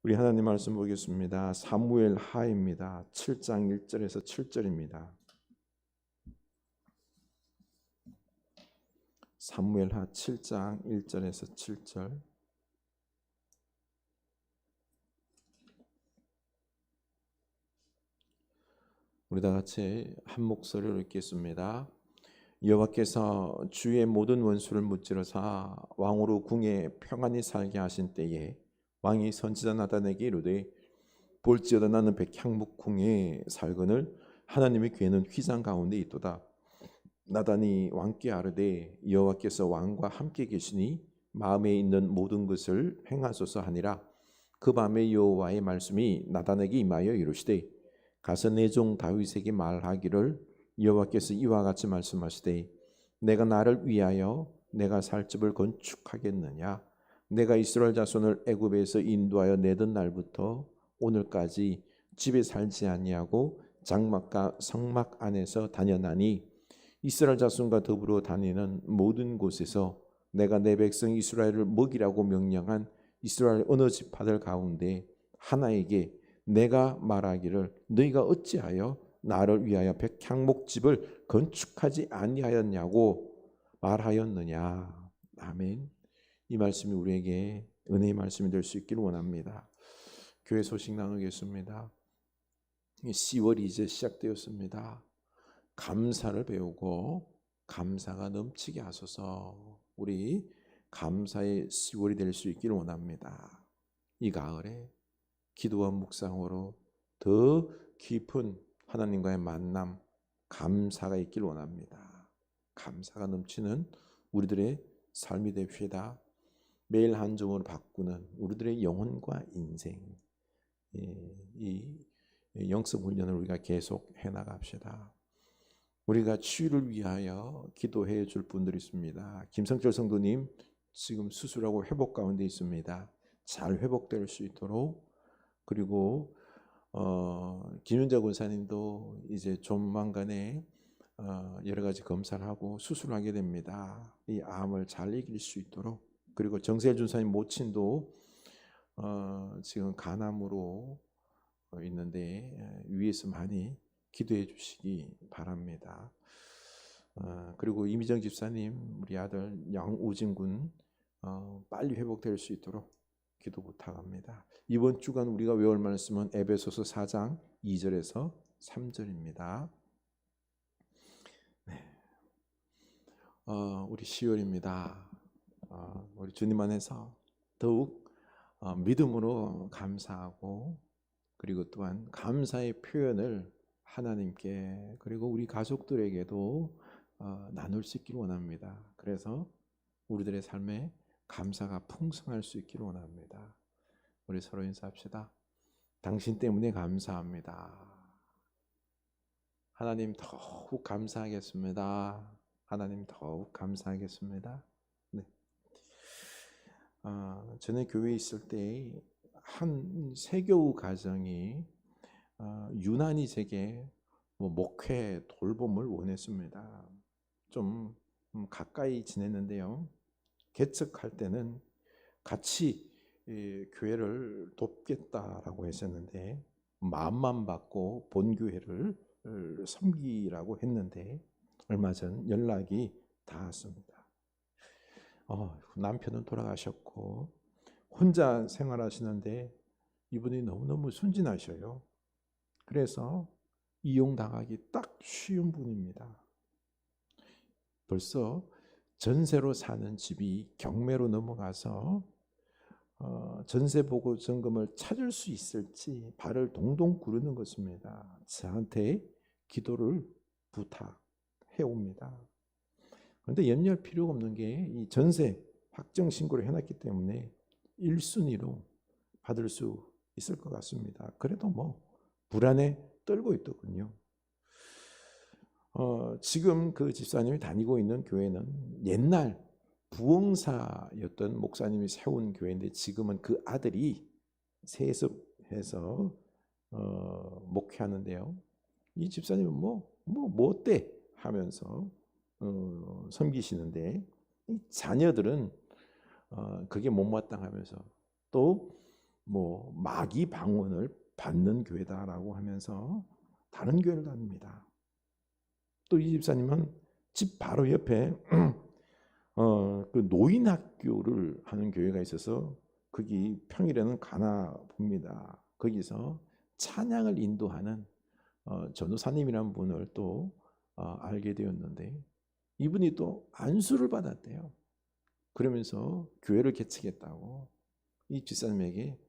우리 하나님 말씀 보겠습니다. 사무엘 하입니다. 7장 1절에서 7절입니다. 사무엘 하 7장 1절에서 7절. 우리 다 같이 한 목소리로 읽겠습니다. 여호와께서 주의 모든 원수를 무찌르사 왕으로 궁에 평안히 살게 하신 때에 왕이 선지자 나단에게 이르되 볼지어다 나는 백향목 궁에 살거늘 하나님의 귀에는 휘장 가운데 있도다. 나단이 왕께 아뢰되 여호와께서 왕과 함께 계시니 마음에 있는 모든 것을 행하소서 하니라. 그 밤에 여호와의 말씀이 나단에게 임하여 이르시되 가서 내 종 다윗에게 말하기를 여호와께서 이와 같이 말씀하시되 내가 나를 위하여 내가 살 집을 건축하겠느냐. 내가 이스라엘 자손을 애굽에서 인도하여 내던 날부터 오늘까지 집에 살지 아니하고 장막과 성막 안에서 다녔나니 이스라엘 자손과 더불어 다니는 모든 곳에서 내가 내 백성 이스라엘을 먹이라고 명령한 이스라엘 어느 지파들 가운데 하나에게 내가 말하기를 너희가 어찌하여 나를 위하여 백향목집을 건축하지 아니하였냐고 말하였느냐. 아멘. 이 말씀이 우리에게 은혜의 말씀이 될 수 있기를 원합니다. 교회 소식 나누겠습니다. 10월이 이제 시작되었습니다. 감사를 배우고 감사가 넘치게 하소서. 우리 감사의 10월이 될 수 있기를 원합니다. 이 가을에 기도와 묵상으로 더 깊은 하나님과의 만남, 감사가 있기를 원합니다. 감사가 넘치는 우리들의 삶이 됩시다. 매일 한 점으로 바꾸는 우리들의 영혼과 인생, 이 영성 훈련을 우리가 계속 해나갑시다. 우리가 치유를 위하여 기도해 줄 분들이 있습니다. 김성철 성도님 지금 수술하고 회복 가운데 있습니다. 잘 회복될 수 있도록. 그리고 김윤자 권사님도 이제 조만간에 여러 가지 검사를 하고 수술하게 됩니다. 이 암을 잘 이길 수 있도록. 그리고 정세일 준사님 모친도 지금 간암으로 있는데 위에서 많이 기도해 주시기 바랍니다. 그리고 이미정 집사님 우리 아들 양우진 군 빨리 회복될 수 있도록 기도 부탁합니다. 이번 주간 우리가 외울 말씀은 에베소서 4장 2절에서 3절입니다. 네. 우리 10월입니다. 우리 주님 안에서 더욱 믿음으로 감사하고 그리고 또한 감사의 표현을 하나님께 그리고 우리 가족들에게도 나눌 수 있기를 원합니다. 그래서 우리들의 삶에 감사가 풍성할 수 있기를 원합니다. 우리 서로 인사합시다. 당신 때문에 감사합니다. 하나님 더욱 감사하겠습니다. 하나님 더욱 감사하겠습니다. 네. 전에 교회에 있을 때 한 세교우 가정이 유난히 제게 목회 돌봄을 원했습니다. 좀 가까이 지냈는데요. 개척할 때는 같이 교회를 돕겠다라고 했었는데 마음만 받고 본교회를 섬기라고 했는데 얼마 전 연락이 닿았습니다. 남편은 돌아가셨고 혼자 생활하시는데 이분이 너무너무 순진하셔요. 그래서 이용당하기 딱 쉬운 분입니다. 벌써 전세로 사는 집이 경매로 넘어가서 전세 보고 점검을 찾을 수 있을지 발을 동동 구르는 것입니다. 저한테 기도를 부탁해 옵니다. 그런데 염려할 필요가 없는 게 이 전세 확정 신고를 해놨기 때문에 1순위로 받을 수 있을 것 같습니다. 그래도 불안에 떨고 있더군요. 지금 그 집사님이 다니고 있는 교회는 옛날 부흥사였던 목사님이 세운 교회인데 지금은 그 아들이 세습해서 목회하는데요. 이 집사님은 뭐 어때 하면서 섬기시는데 이 자녀들은 그게 못마땅하면서 또 뭐 마귀 방언을 받는 교회다라고 하면서 다른 교회를 다닙니다. 또 이 집사님은 집 바로 옆에 그 노인 학교를 하는 교회가 있어서 거기 평일에는 가나 봅니다. 거기서 찬양을 인도하는 전도사님이라는 분을 또 알게 되었는데 이분이 또 안수를 받았대요. 그러면서 교회를 개척했다고 이 집사님에게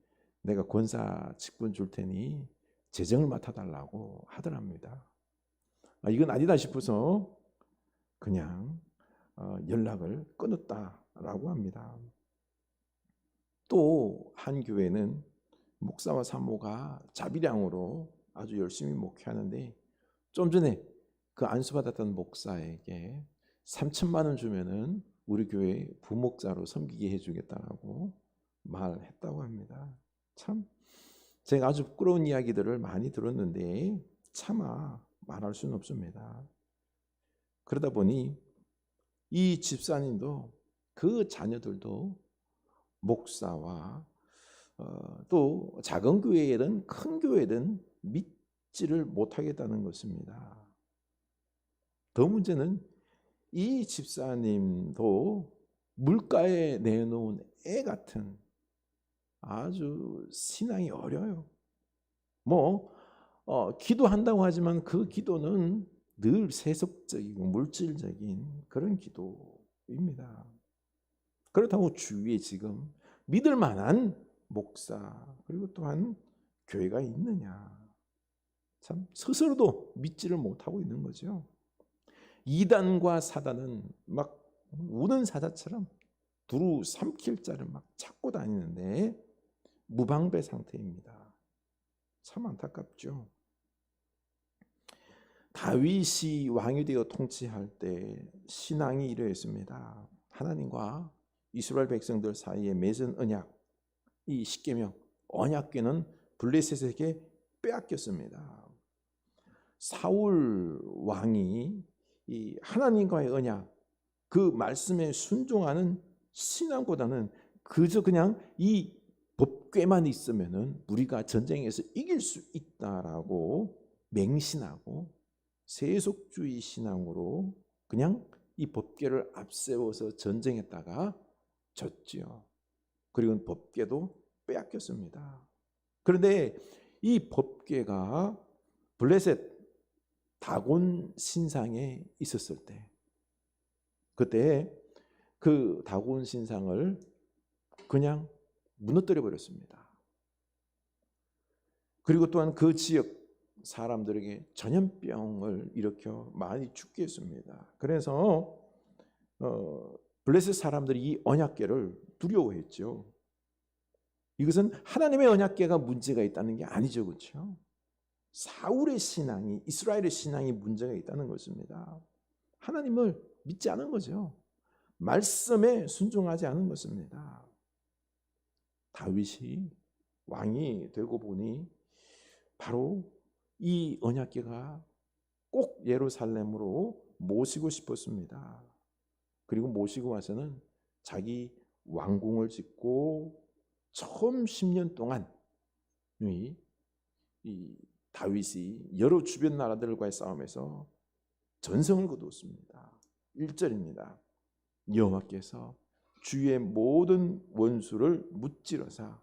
내가 권사 직분 줄 테니 재정을 맡아달라고 하더랍니다. 이건 아니다 싶어서 그냥 연락을 끊었다라고 합니다. 또 한 교회는 목사와 사모가 자비량으로 아주 열심히 목회하는데 좀 전에 그 안수받았던 목사에게 3천만 원 주면은 우리 교회 부목사로 섬기게 해주겠다라고 말했다고 합니다. 참 제가 아주 부끄러운 이야기들을 많이 들었는데 차마 말할 수는 없습니다. 그러다 보니 이 집사님도 그 자녀들도 목사와 또 작은 교회든 큰 교회든 믿지를 못하겠다는 것입니다. 더 문제는 이 집사님도 물가에 내놓은 애 같은 아주 신앙이 어려요. 기도한다고 하지만 그 기도는 늘 세속적이고 물질적인 그런 기도입니다. 그렇다고 주위에 지금 믿을 만한 목사 그리고 또한 교회가 있느냐, 참 스스로도 믿지를 못하고 있는 거죠. 이단과 사단은 막 우는 사자처럼 두루 삼킬 자를 막 찾고 다니는데 무방비 상태입니다. 참 안타깝죠. 다윗이 왕이 되어 통치할 때 신앙이 이러했습니다. 하나님과 이스라엘 백성들 사이에 맺은 언약, 이 십계명 언약궤는 블레셋에게 빼앗겼습니다. 사울 왕이 이 하나님과의 언약, 그 말씀에 순종하는 신앙보다는 그저 그냥 이 법궤만 있으면은 우리가 전쟁에서 이길 수 있다라고 맹신하고 세속주의 신앙으로 그냥 이 법궤를 앞세워서 전쟁했다가 졌지요. 그리고 법궤도 빼앗겼습니다. 그런데 이 법궤가 블레셋 다곤 신상에 있었을 때, 그때 그 다곤 신상을 그냥 무너뜨려 버렸습니다. 그리고 또한 그 지역 사람들에게 전염병을 일으켜 많이 죽게 했습니다. 그래서 블레셋 사람들이 이 언약궤를 두려워했죠. 이것은 하나님의 언약궤가 문제가 있다는 게 아니죠, 그렇죠? 사울의 신앙이, 이스라엘의 신앙이 문제가 있다는 것입니다. 하나님을 믿지 않은 거죠. 말씀에 순종하지 않은 것입니다. 다윗이 왕이 되고 보니 바로 이 언약궤가 꼭 예루살렘으로 모시고 싶었습니다. 그리고 모시고 와서는 자기 왕궁을 짓고 처음 10년 동안 이 다윗이 여러 주변 나라들과의 싸움에서 전성을 거두었습니다. 1절입니다. 여호와께서 주의 모든 원수를 무찌르사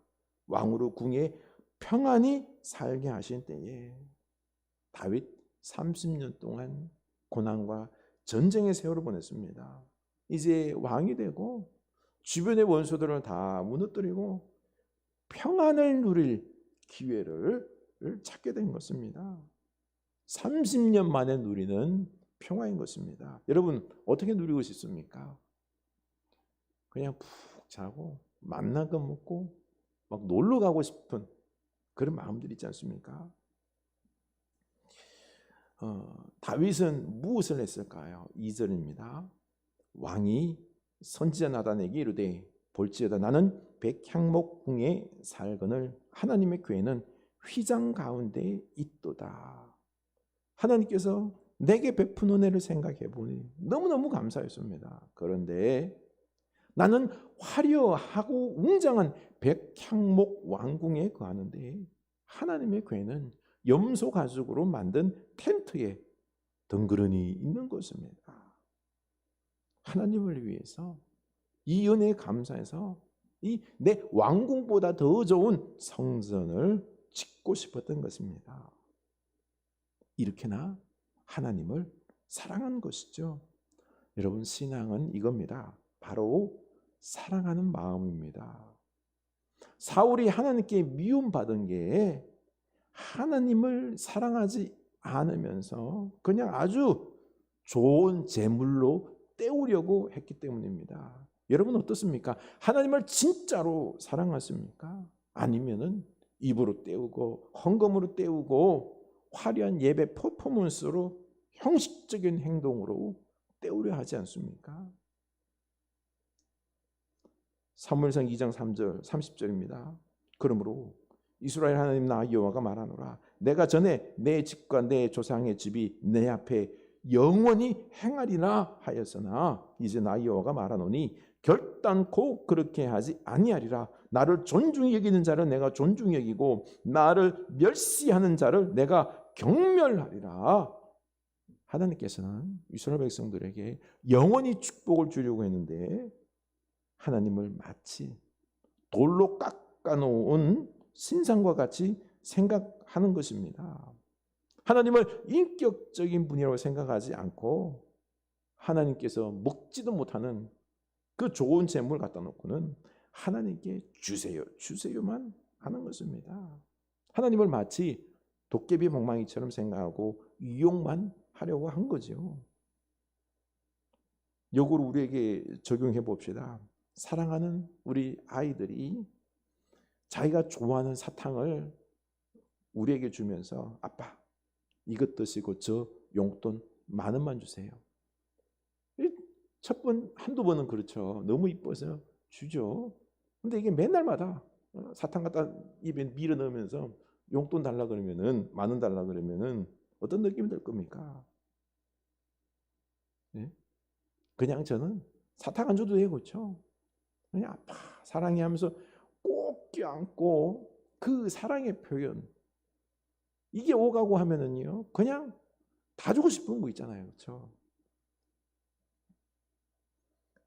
왕으로 궁에 평안히 살게 하신 때에 다윗 30년 동안 고난과 전쟁의 세월을 보냈습니다. 이제 왕이 되고 주변의 원수들을 다 무너뜨리고 평안을 누릴 기회를 찾게 된 것입니다. 30년 만에 누리는 평화인 것입니다. 여러분 어떻게 누리고 싶습니까? 그냥 푹 자고 맛난 거 먹고 막 놀러 가고 싶은 그런 마음들이 있지 않습니까? 다윗은 무엇을 했을까요? 2절입니다. 왕이 선지자 나단에게 이르되 볼지어다 나는 백향목궁에 살거늘 하나님의 궤는 휘장 가운데 있도다. 하나님께서 내게 베푼 은혜를 생각해 보니 너무너무 감사했습니다. 그런데 나는 화려하고 웅장한 백향목 왕궁에 거하는데 하나님의 교회는 염소 가죽으로 만든 텐트에 덩그러니 있는 것입니다. 하나님을 위해서 이 은혜에 감사해서 이 내 왕궁보다 더 좋은 성전을 짓고 싶었던 것입니다. 이렇게나 하나님을 사랑한 것이죠. 여러분, 신앙은 이겁니다. 바로 사랑하는 마음입니다. 사울이 하나님께 미움받은 게 하나님을 사랑하지 않으면서 그냥 아주 좋은 제물로 때우려고 했기 때문입니다. 여러분 어떻습니까? 하나님을 진짜로 사랑하십니까? 아니면은 입으로 때우고 헌금으로 때우고 화려한 예배 퍼포먼스로 형식적인 행동으로 때우려 하지 않습니까? 사무엘상 2장 3절 30절입니다. 그러므로 이스라엘 하나님 나 여호와가 말하노라 내가 전에 내 집과 내 조상의 집이 내 앞에 영원히 행하리라 하였으나 이제 나 여호와가 말하노니 결단코 그렇게 하지 아니하리라. 나를 존중히 여기는 자를 내가 존중히 여기고 나를 멸시하는 자를 내가 경멸하리라. 하나님께서는 이스라엘 백성들에게 영원히 축복을 주려고 했는데 하나님을 마치 돌로 깎아놓은 신상과 같이 생각하는 것입니다. 하나님을 인격적인 분이라고 생각하지 않고 하나님께서 먹지도 못하는 그 좋은 재물 갖다 놓고는 하나님께 주세요, 주세요만 하는 것입니다. 하나님을 마치 도깨비 멍망이처럼 생각하고 이용만 하려고 한 거죠. 요걸 우리에게 적용해 봅시다. 사랑하는 우리 아이들이 자기가 좋아하는 사탕을 우리에게 주면서 아빠 이것 드시고 저 용돈 10,000원만 주세요. 첫 번, 한두 번은 그렇죠. 너무 이뻐서 주죠. 근데 이게 맨날마다 사탕 갖다 입에 밀어 넣으면서 용돈 달라 그러면은 10,000원 달라 그러면은 어떤 느낌이 들 겁니까? 네? 그냥 저는 사탕 안 줘도 되고 그렇죠. 그냥 아빠 사랑해 하면서 꼭 껴안고 그 사랑의 표현 이게 오가고 하면은요 그냥 다 주고 싶은 거 있잖아요. 그렇죠?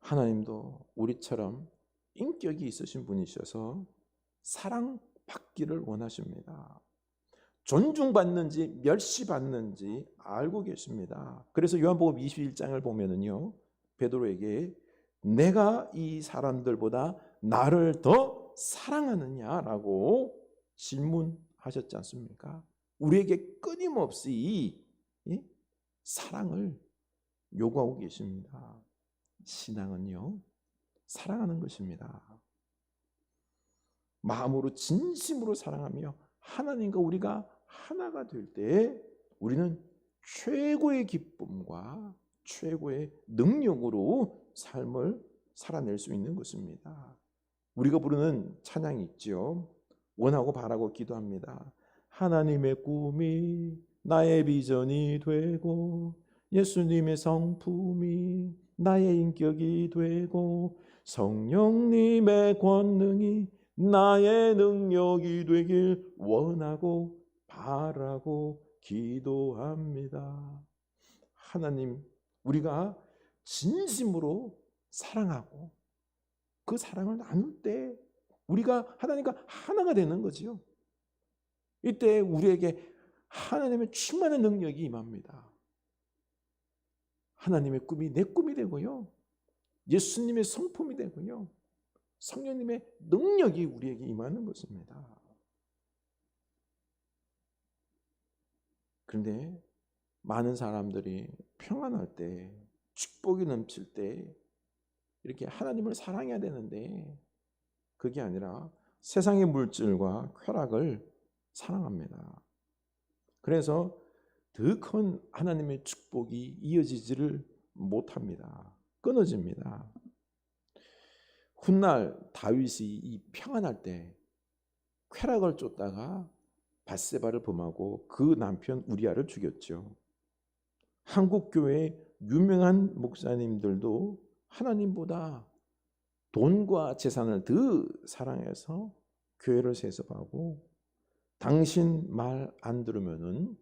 하나님도 우리처럼 인격이 있으신 분이셔서 사랑받기를 원하십니다. 존중받는지 멸시받는지 알고 계십니다. 그래서 요한복음 21장을 보면은요 베드로에게 내가 이 사람들보다 나를 더 사랑하느냐라고 질문하셨지 않습니까? 우리에게 끊임없이 사랑을 요구하고 계십니다. 신앙은요 사랑하는 것입니다. 마음으로 진심으로 사랑하며 하나님과 우리가 하나가 될 때 우리는 최고의 기쁨과 최고의 능력으로 삶을 살아낼 수 있는 것입니다. 우리가 부르는 찬양이 있죠. 원하고 바라고 기도합니다. 하나님의 꿈이 나의 비전이 되고 예수님의 성품이 나의 인격이 되고 성령님의 권능이 나의 능력이 되길 원하고 바라고 기도합니다. 하나님, 우리가 진심으로 사랑하고 그 사랑을 나눌 때 우리가 하나님과 하나가 되는 거지요. 이때 우리에게 하나님의 충만한 능력이 임합니다. 하나님의 꿈이 내 꿈이 되고요. 예수님의 성품이 되고요. 성령님의 능력이 우리에게 임하는 것입니다. 그런데 많은 사람들이 평안할 때, 축복이 넘칠 때 이렇게 하나님을 사랑해야 되는데 그게 아니라 세상의 물질과 쾌락을 사랑합니다. 그래서 더 큰 하나님의 축복이 이어지지를 못합니다. 끊어집니다. 훗날 다윗이 이 평안할 때 쾌락을 쫓다가 밧세바를 범하고 그 남편 우리아를 죽였죠. 한국 교회의 유명한 목사님들도 하나님보다 돈과 재산을 더 사랑해서 교회를 세습하고 당신 말 안 들으면은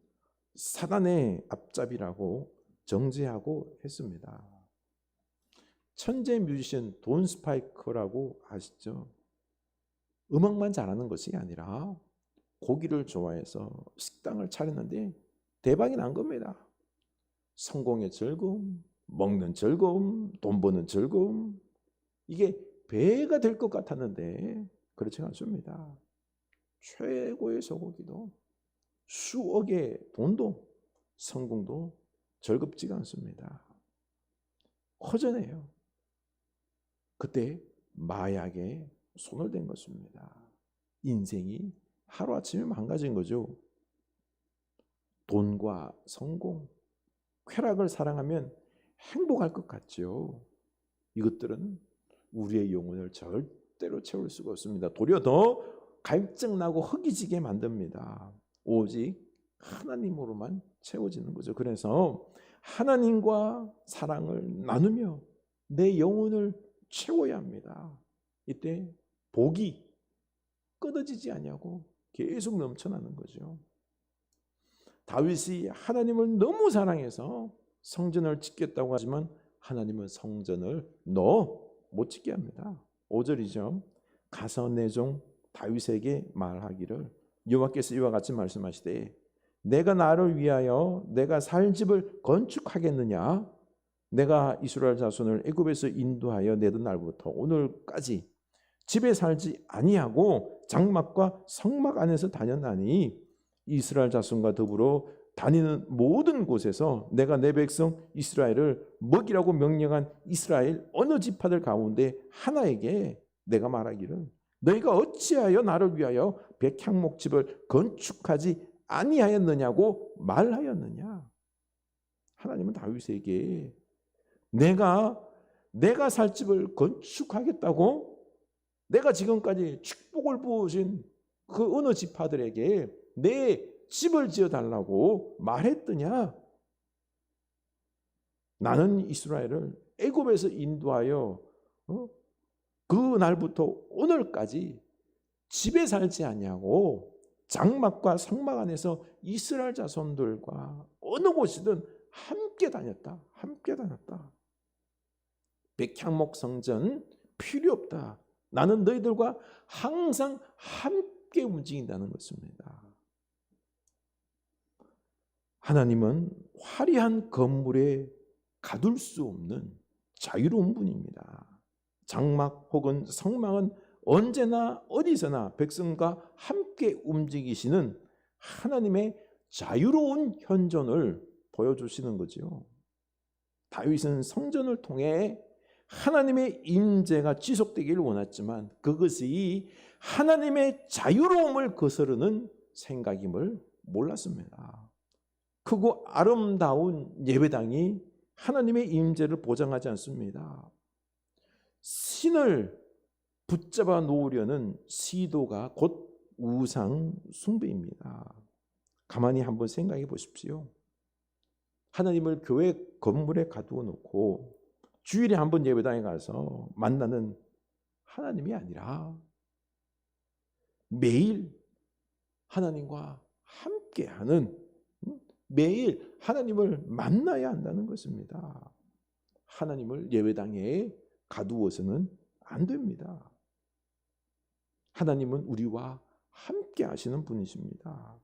사단의 앞잡이라고 정죄하고 했습니다. 천재 뮤지션 돈 스파이커라고 아시죠? 음악만 잘하는 것이 아니라 고기를 좋아해서 식당을 차렸는데 대박이 난 겁니다. 성공의 즐거움, 먹는 즐거움, 돈 버는 즐거움, 이게 배가 될 것 같았는데 그렇지 않습니다. 최고의 소고기도 수억의 돈도 성공도 즐겁지가 않습니다. 허전해요. 그때 마약에 손을 댄 것입니다. 인생이 하루아침에 망가진 거죠. 돈과 성공, 쾌락을 사랑하면 행복할 것 같죠. 이것들은 우리의 영혼을 절대로 채울 수가 없습니다. 도리어 더 갈증나고 허기지게 만듭니다. 오직 하나님으로만 채워지는 거죠. 그래서 하나님과 사랑을 나누며 내 영혼을 채워야 합니다. 이때 복이 끊어지지 않냐고 계속 넘쳐나는 거죠. 다윗이 하나님을 너무 사랑해서 성전을 짓겠다고 하지만 하나님은 성전을 못 짓게 합니다. 5절이죠. 가서 내 종 다윗에게 말하기를 여호와께서 이와 같이 말씀하시되 내가 나를 위하여 내가 살 집을 건축하겠느냐? 내가 이스라엘 자손을 애굽에서 인도하여 내던 날부터 오늘까지 집에 살지 아니하고 장막과 성막 안에서 다녔나니 이스라엘 자손과 더불어 다니는 모든 곳에서 내가 내 백성 이스라엘을 먹이라고 명령한 이스라엘 어느 지파들 가운데 하나에게 내가 말하기를 너희가 어찌하여 나를 위하여 백향목집을 건축하지 아니하였느냐고 말하였느냐. 하나님은 다윗에게 내가 살 집을 건축하겠다고 내가 지금까지 축복을 부으신 그 어느 지파들에게 내 집을 지어달라고 말했더냐? 나는 이스라엘을 애굽에서 인도하여 그 날부터 오늘까지 집에 살지 않냐고 장막과 성막 안에서 이스라엘 자손들과 어느 곳이든 함께 다녔다. 백향목 성전 필요 없다. 나는 너희들과 항상 함께 움직인다는 것입니다. 하나님은 화려한 건물에 가둘 수 없는 자유로운 분입니다. 장막 혹은 성막은 언제나 어디서나 백성과 함께 움직이시는 하나님의 자유로운 현존을 보여주시는 거죠. 다윗은 성전을 통해 하나님의 임재가 지속되기를 원했지만 그것이 하나님의 자유로움을 거스르는 생각임을 몰랐습니다. 크고 아름다운 예배당이 하나님의 임재를 보장하지 않습니다. 신을 붙잡아 놓으려는 시도가 곧 우상 숭배입니다. 가만히 한번 생각해 보십시오. 하나님을 교회 건물에 가두어 놓고 주일에 한번 예배당에 가서 만나는 하나님이 아니라 매일 하나님과 함께하는, 매일 하나님을 만나야 한다는 것입니다. 하나님을 예배당에 가두어서는 안 됩니다. 하나님은 우리와 함께 하시는 분이십니다.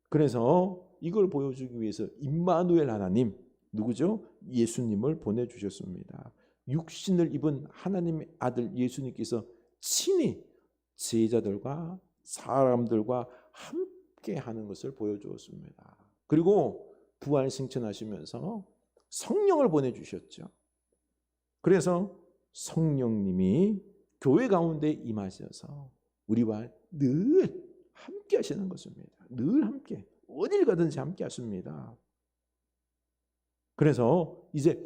그래서 이걸 보여주기 위해서 임마누엘 하나님, 누구죠? 예수님을 보내주셨습니다. 육신을 입은 하나님의 아들 예수님께서 친히 제자들과 사람들과 함께 하는 것을 보여주었습니다. 그리고 부활 승천하시면서 성령을 보내주셨죠. 그래서 성령님이 교회 가운데 임하셔서 우리와 늘 함께 하시는 것입니다. 늘 함께, 어딜 가든지 함께 하십니다. 그래서 이제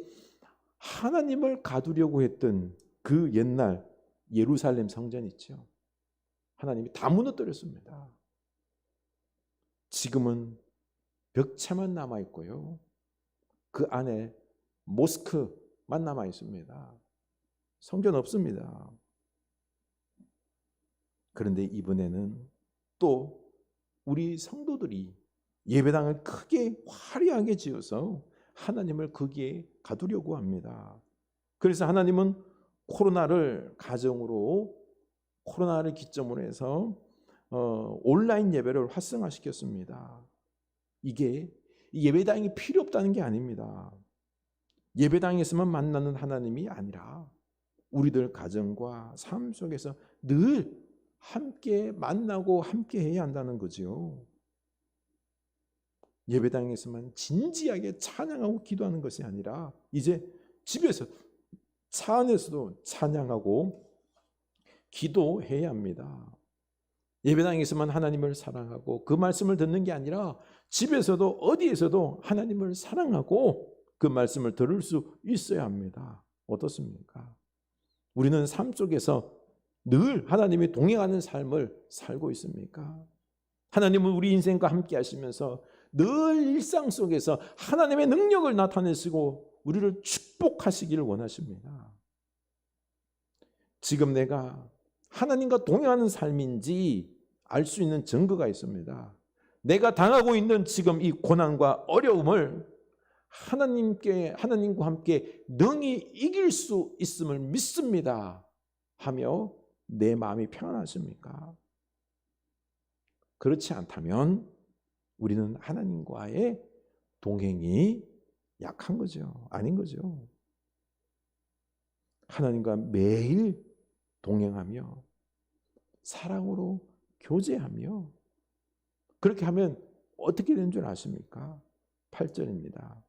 하나님을 가두려고 했던 그 옛날 예루살렘 성전 있죠. 하나님이 다 무너뜨렸습니다. 지금은 벽체만 남아 있고요. 그 안에 모스크만 남아 있습니다. 성전 없습니다. 그런데 이번에는 또 우리 성도들이 예배당을 크게 화려하게 지어서 하나님을 거기에 가두려고 합니다. 그래서 하나님은 코로나를 기점으로 해서 온라인 예배를 활성화시켰습니다. 이게 예배당이 필요 없다는 게 아닙니다. 예배당에서만 만나는 하나님이 아니라 우리들 가정과 삶 속에서 늘 함께 만나고 함께 해야 한다는 거죠. 예배당에서만 진지하게 찬양하고 기도하는 것이 아니라 이제 집에서, 차 안에서도 찬양하고 기도해야 합니다. 예배당에서만 하나님을 사랑하고 그 말씀을 듣는 게 아니라 집에서도 어디에서도 하나님을 사랑하고 그 말씀을 들을 수 있어야 합니다. 어떻습니까? 우리는 삶 속에서 늘 하나님이 동행하는 삶을 살고 있습니까? 하나님은 우리 인생과 함께 하시면서 늘 일상 속에서 하나님의 능력을 나타내시고 우리를 축복하시기를 원하십니다. 지금 내가 하나님과 동행하는 삶인지 알 수 있는 증거가 있습니다. 내가 당하고 있는 지금 이 고난과 어려움을 하나님과 함께 능히 이길 수 있음을 믿습니다 하며 내 마음이 평안하십니까? 그렇지 않다면 우리는 하나님과의 동행이 약한 거죠. 아닌 거죠. 하나님과 매일 동행하며 사랑으로 교제하며 그렇게 하면 어떻게 되는 줄 아십니까? 8절입니다.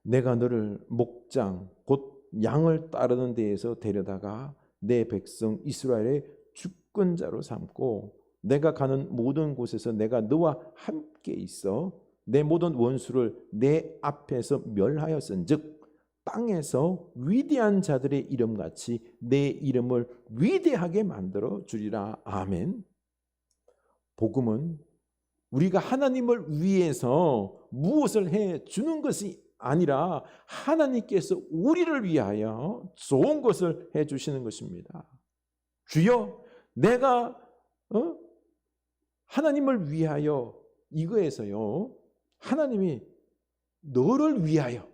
내가 너를 목장 곧 양을 따르는 데에서 데려다가 내 백성 이스라엘의 주권자로 삼고 내가 가는 모든 곳에서 내가 너와 함께 있어 내 모든 원수를 내 앞에서 멸하였은즉 땅에서 위대한 자들의 이름같이 내 이름을 위대하게 만들어 주리라. 아멘. 복음은 우리가 하나님을 위해서 무엇을 해 주는 것이 아니라 하나님께서 우리를 위하여 좋은 것을 해 주시는 것입니다. 주여, 내가 하나님을 위하여 이거에서요, 하나님이 너를 위하여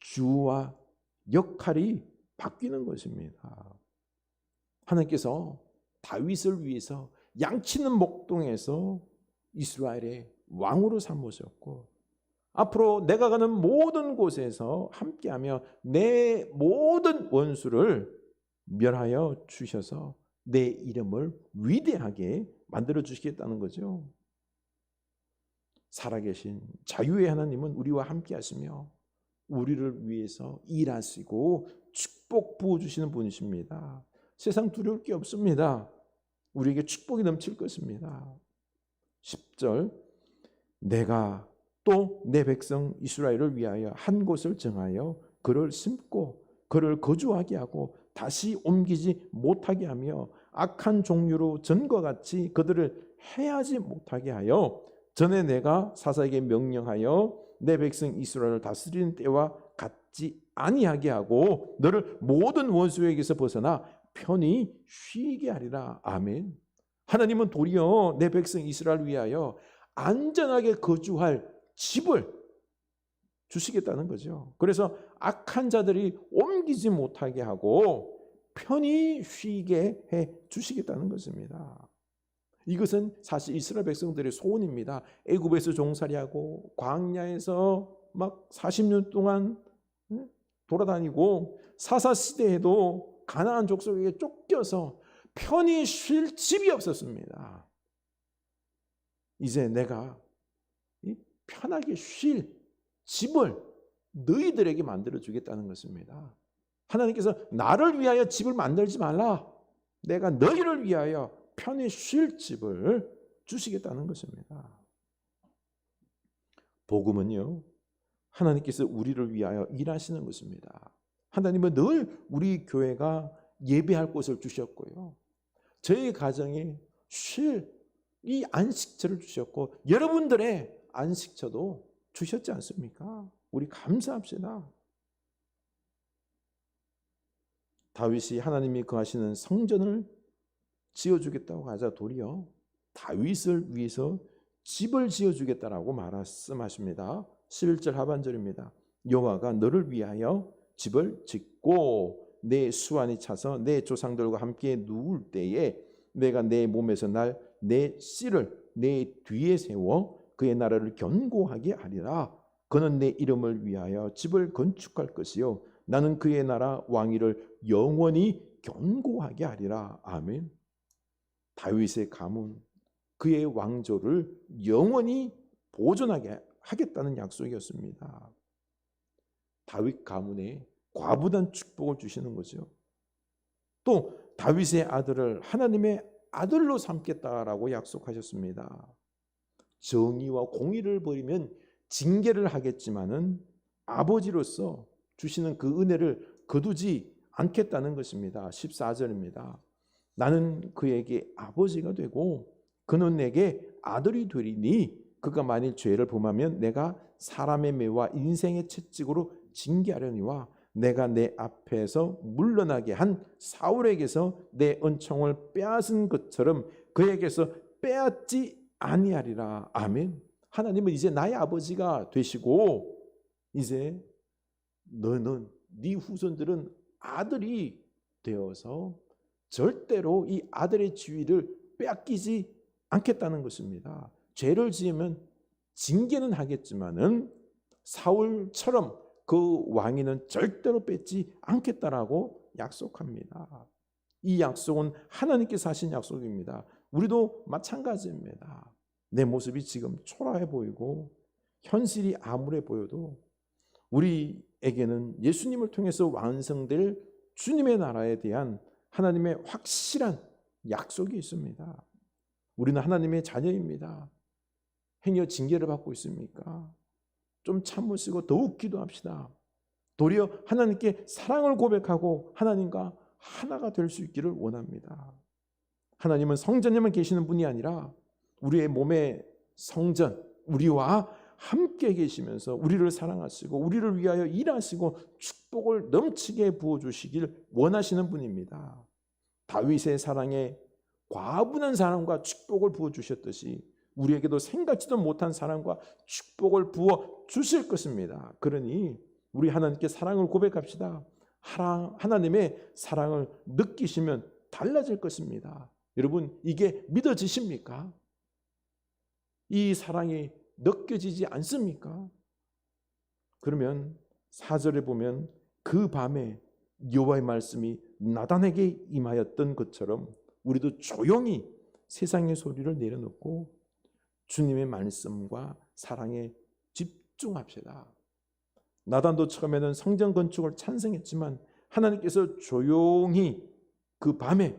주와 역할이 바뀌는 것입니다. 하나님께서 다윗을 위해서 양치는 목동에서 이스라엘의 왕으로 삼으셨고 앞으로 내가 가는 모든 곳에서 함께하며 내 모든 원수를 멸하여 주셔서 내 이름을 위대하게 만들어 주시겠다는 거죠. 살아계신 자유의 하나님은 우리와 함께 하시며 우리를 위해서 일하시고 축복 부어주시는 분이십니다. 세상 두려울 게 없습니다. 우리에게 축복이 넘칠 것입니다. 10절 내가 또 내 백성 이스라엘을 위하여 한 곳을 정하여 그를 심고 그를 거주하게 하고 다시 옮기지 못하게 하며 악한 종류로 전과 같이 그들을 해하지 못하게 하여 전에 내가 사사에게 명령하여 내 백성 이스라엘을 다스리는 때와 같지 아니하게 하고 너를 모든 원수에게서 벗어나 편히 쉬게 하리라. 아멘. 하나님은 도리어 내 백성 이스라엘을 위하여 안전하게 거주할 집을 주시겠다는 거죠. 그래서 악한 자들이 옮기지 못하게 하고 편히 쉬게 해 주시겠다는 것입니다. 이것은 사실 이스라엘 백성들의 소원입니다. 애굽에서 종살이하고 광야에서 막 40년 동안 돌아다니고 사사 시대에도 가나안 족속에게 쫓겨서 편히 쉴 집이 없었습니다. 이제 내가 편하게 쉴 집을 너희들에게 만들어 주겠다는 것입니다. 하나님께서 나를 위하여 집을 만들지 말라. 내가 너희를 위하여 편히 쉴 집을 주시겠다는 것입니다. 복음은요, 하나님께서 우리를 위하여 일하시는 것입니다. 하나님은 늘 우리 교회가 예배할 곳을 주셨고요. 저희 가정에 쉴 이 안식처를 주셨고 여러분들의 안식처도 주셨지 않습니까? 우리 감사합시다. 다윗이 하나님이 거하시는 성전을 지어주겠다고 하자 도리어 다윗을 위해서 집을 지어주겠다라고 말씀하십니다. 11절 하반절입니다. 여호와가 너를 위하여 집을 짓고 내 수완이 차서 내 조상들과 함께 누울 때에 내가 내 몸에서 날 내 씨를 내 뒤에 세워 그의 나라를 견고하게 하리라. 그는 내 이름을 위하여 집을 건축할 것이요 나는 그의 나라 왕위를 영원히 견고하게 하리라. 아멘. 다윗의 가문, 그의 왕조를 영원히 보존하게 하겠다는 약속이었습니다. 다윗 가문에 과부단 축복을 주시는 거죠. 또 다윗의 아들을 하나님의 아들로 삼겠다라고 약속하셨습니다. 정의와 공의를 버리면 징계를 하겠지만은 아버지로서 주시는 그 은혜를 거두지 않겠다는 것입니다. 14절입니다. 나는 그에게 아버지가 되고 그는 내게 아들이 되리니 그가 만일 죄를 범하면 내가 사람의 매와 인생의 채찍으로 징계하려니와 내가 내 앞에서 물러나게 한 사울에게서 내 은총을 빼앗은 것처럼 그에게서 빼앗지 아니하리라. 아멘. 하나님은 이제 나의 아버지가 되시고 이제 너는 네 후손들은 아들이 되어서 절대로 이 아들의 지위를 빼앗기지 않겠다는 것입니다. 죄를 지으면 징계는 하겠지만은 사울처럼 그 왕위는 절대로 뺏지 않겠다라고 약속합니다. 이 약속은 하나님께서 하신 약속입니다. 우리도 마찬가지입니다. 내 모습이 지금 초라해 보이고 현실이 암울해 보여도 우리에게는 예수님을 통해서 완성될 주님의 나라에 대한 하나님의 확실한 약속이 있습니다. 우리는 하나님의 자녀입니다. 행여 징계를 받고 있습니까? 좀 참으시고 더욱 기도합시다. 도리어 하나님께 사랑을 고백하고 하나님과 하나가 될 수 있기를 원합니다. 하나님은 성전에만 계시는 분이 아니라 우리의 몸의 성전, 우리와 함께 계시면서 우리를 사랑하시고 우리를 위하여 일하시고 축복을 넘치게 부어주시길 원하시는 분입니다. 다윗의 사랑에 과분한 사랑과 축복을 부어주셨듯이 우리에게도 생각지도 못한 사랑과 축복을 부어 주실 것입니다. 그러니 우리 하나님께 사랑을 고백합시다. 하나님의 사랑을 느끼시면 달라질 것입니다. 여러분, 이게 믿어지십니까? 이 사랑이 느껴지지 않습니까? 그러면 4절에 보면 그 밤에 여호와의 말씀이 나단에게 임하였던 것처럼 우리도 조용히 세상의 소리를 내려놓고 주님의 말씀과 사랑에 집중합시다. 나단도 처음에는 성전 건축을 찬성했지만 하나님께서 조용히 그 밤에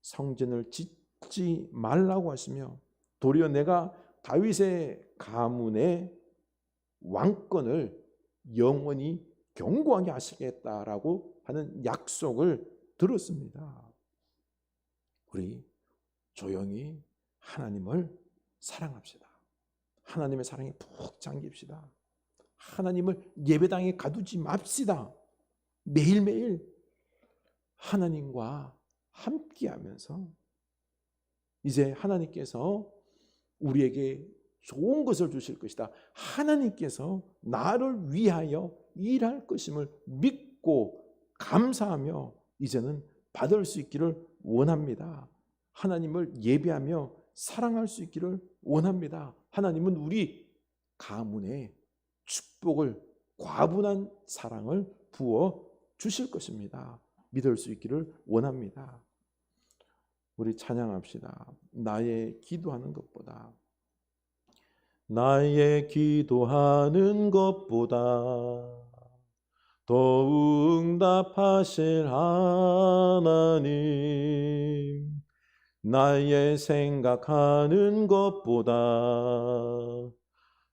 성전을 짓지 말라고 하시며 도리어 내가 다윗의 가문의 왕권을 영원히 견고하게 하시겠다라고 하는 약속을 들었습니다. 우리 조용히 하나님을 사랑합시다. 하나님의 사랑에 푹 잠깁시다. 하나님을 예배당에 가두지 맙시다. 매일매일 하나님과 함께하면서 이제 하나님께서 우리에게 좋은 것을 주실 것이다. 하나님께서 나를 위하여 일할 것임을 믿고 감사하며 이제는 받을 수 있기를 원합니다. 하나님을 예배하며 사랑할 수 있기를 원합니다. 하나님은 우리 가문에 축복을, 과분한 사랑을 부어 주실 것입니다. 믿을 수 있기를 원합니다. 우리 찬양합시다. 나의 기도하는 것보다 더욱 응답하실 하나님, 나의 생각하는 것보다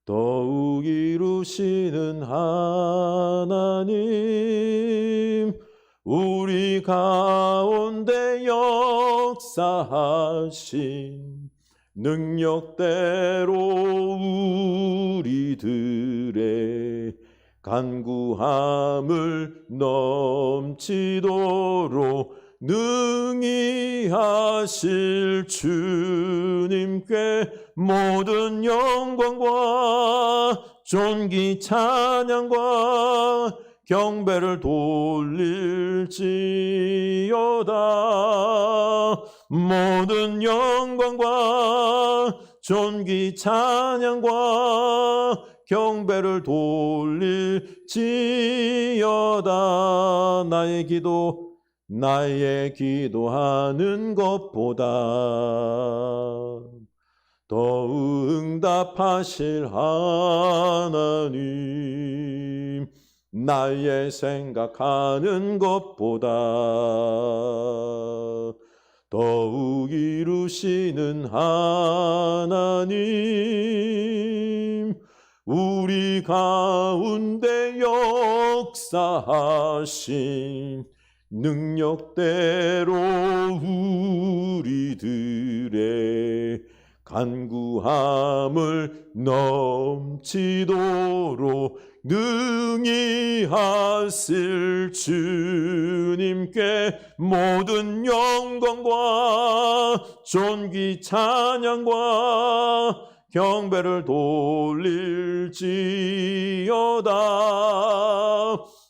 더욱 이루시는 하나님, 우리 가운데 역사하신 능력대로 우리들의 간구함을 넘치도록 능히 하실 주님께 모든 영광과 존귀 찬양과 경배를 돌릴지어다. 모든 영광과 존귀 찬양과 경배를 돌릴지어다. 나의 기도하는 것보다 더 응답하실 하나님, 나의 생각하는 것보다 더욱 이루시는 하나님, 우리 가운데 역사하신 능력대로 우리들의 간구함을 넘치도록 능히 하실 주님께 모든 영광과 존귀 찬양과 경배를 돌릴지어다.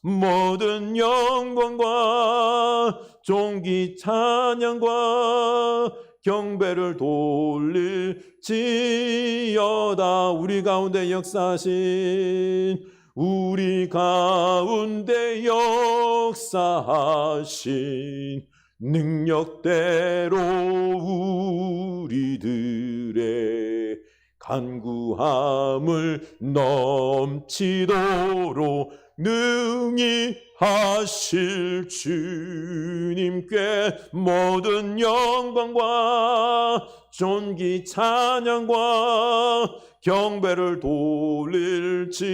모든 영광과 존귀 찬양과 경배를 돌릴지어다. 우리 가운데 역사하신 능력대로 우리들의 간구함을 넘치도록 능히 하실 주님께 모든 영광과 존귀 찬양과 경배를 돌릴지어다.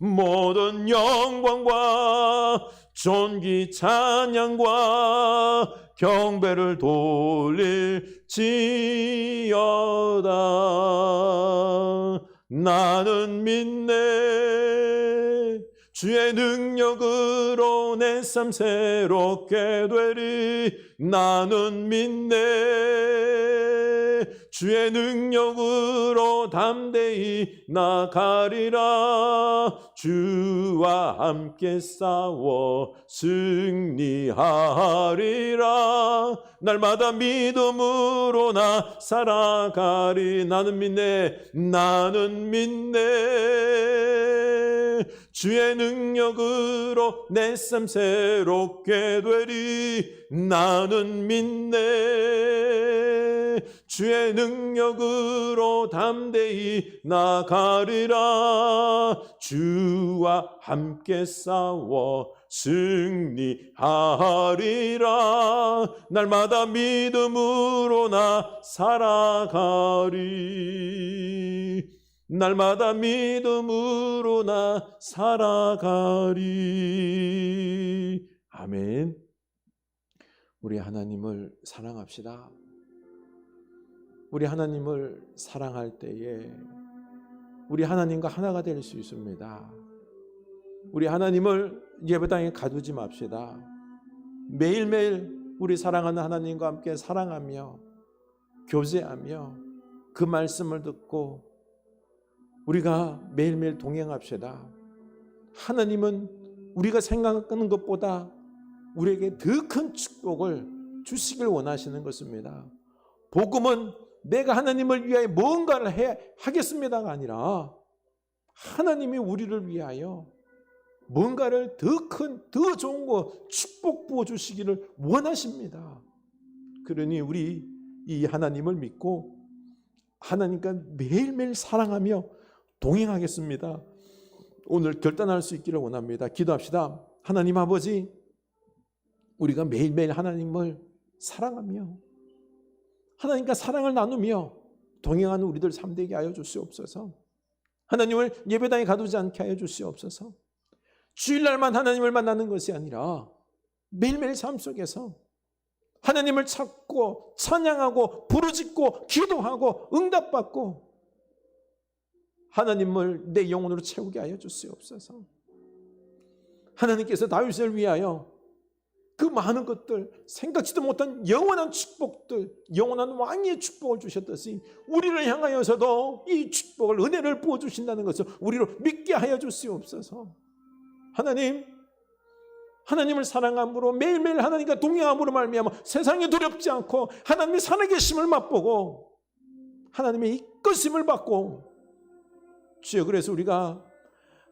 모든 영광과 존귀 찬양과 경배를 돌릴지어다. 나는 믿네 주의 능력으로 내 삶 새롭게 되리. 나는 믿네 주의 능력으로 담대히 나가리라. 주와 함께 싸워 승리하리라. 날마다 믿음으로 나 살아가리. 나는 믿네 주의 능력으로 내 삶 새롭게 되리. 나는 믿네 주의 능력으로 담대히 나가리라. 주와 함께 싸워 승리하리라. 날마다 믿음으로 나 살아가리. 날마다 믿음으로 나 살아가리. 아멘. 우리 하나님을 사랑합시다. 우리 하나님을 사랑할 때에 우리 하나님과 하나가 될 수 있습니다. 우리 하나님을 예배당에 가두지 맙시다. 매일매일 우리 사랑하는 하나님과 함께 사랑하며 교제하며 그 말씀을 듣고 우리가 매일매일 동행합시다. 하나님은 우리가 생각하는 것보다 우리에게 더 큰 축복을 주시길 원하시는 것입니다. 복음은 내가 하나님을 위하여 뭔가를 하겠습니다가 아니라 하나님이 우리를 위하여 뭔가를 더 큰, 더 좋은 거 축복 부어주시기를 원하십니다. 그러니 우리 이 하나님을 믿고 하나님과 매일매일 사랑하며 동행하겠습니다. 오늘 결단할 수 있기를 원합니다. 기도합시다. 하나님 아버지, 우리가 매일매일 하나님을 사랑하며 하나님과 사랑을 나누며 동행하는 우리들 삶되게 하여 주시옵소서. 하나님을 예배당에 가두지 않게 하여 주시옵소서. 주일날만 하나님을 만나는 것이 아니라 매일매일 삶 속에서 하나님을 찾고 찬양하고 부르짖고 기도하고 응답받고 하나님을 내 영혼으로 채우게 하여 주시옵소서. 하나님께서 다윗을 위하여 그 많은 것들, 생각지도 못한 영원한 축복들, 영원한 왕의 축복을 주셨듯이 우리를 향하여서도 이 축복을, 은혜를 부어주신다는 것을 우리로 믿게 하여 주시옵소서. 하나님을 사랑함으로, 매일매일 하나님과 동행함으로 말미암아 세상에 두렵지 않고 하나님의 살아계심을 맛보고 하나님의 이끄심을 받고, 주여, 그래서 우리가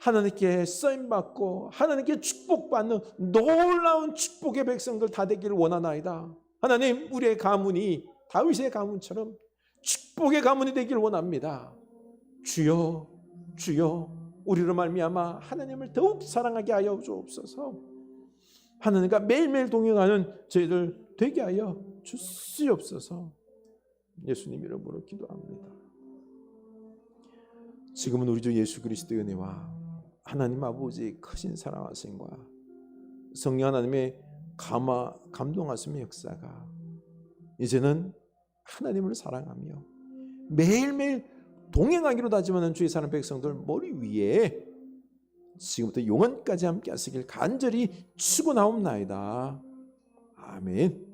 하나님께 쓰임받고 하나님께 축복받는 놀라운 축복의 백성들 다 되기를 원하나이다. 하나님, 우리의 가문이 다윗의 가문처럼 축복의 가문이 되기를 원합니다. 주여, 주여, 우리로 말미암아 하나님을 더욱 사랑하게 하여 주옵소서. 하나님과 매일매일 동행하는 저희들 되게 하여 주시옵소서. 예수님 이름으로 기도합니다. 지금은 우리 주 예수 그리스도의 은혜와 하나님 아버지의 크신 사랑하심과 성령 하나님의 감동하심의 역사가 이제는 하나님을 사랑하며 매일매일 동행하기로 다짐하는 주의 사랑 백성들 머리 위에 지금부터 영원까지 함께 하시길 간절히 축원하옵나이다. 아멘.